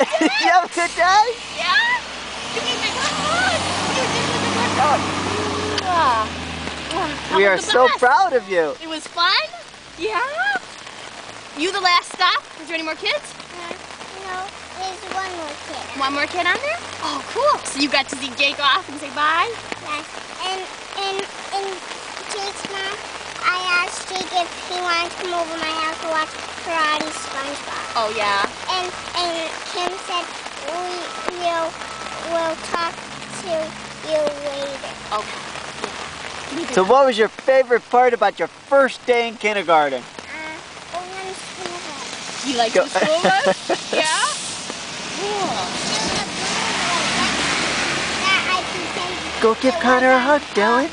Did you have a good day? Yeah. You gave me a good hug. You did with a good hug. We are so proud of you. It was fun? Yeah? You the last stop? Is there any more kids? No, there's one more kid. One more kid on there? Oh, cool. So you got to see Jake off and say bye? Yes. And Jake's mom, I asked Jake if he wanted to come over my house to watch Karate SpongeBob. Oh, yeah. And Kim said we'll talk to you later. Okay. Yeah. So what was your favorite part about your first day in kindergarten? Going on the school bus. You like the school bus? Yeah? Cool. Go give Connor a hug, Dylan.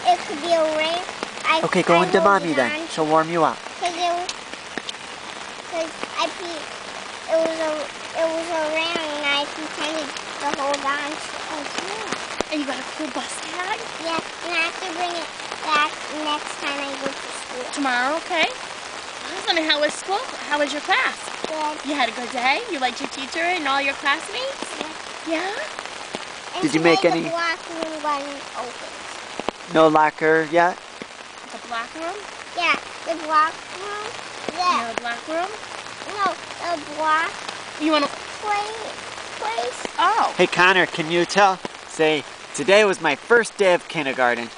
It could be a ring. Okay, go into mommy then. She'll warm you up. It was a ring and I pretended to hold on to it. And you got a cool bus tag? Yeah, and I have to bring it back next time I go to school. Tomorrow, okay. Awesome. And how was school? How was your class? Good. You had a good day? You liked your teacher and all your classmates? Yeah. Yeah? And Did you make any? The block room wasn't open. No locker yet? The black room? Yeah, the block room. No, the black room? No, the block You want to... place. Oh. Hey Connor, can you say, today was my first day of kindergarten.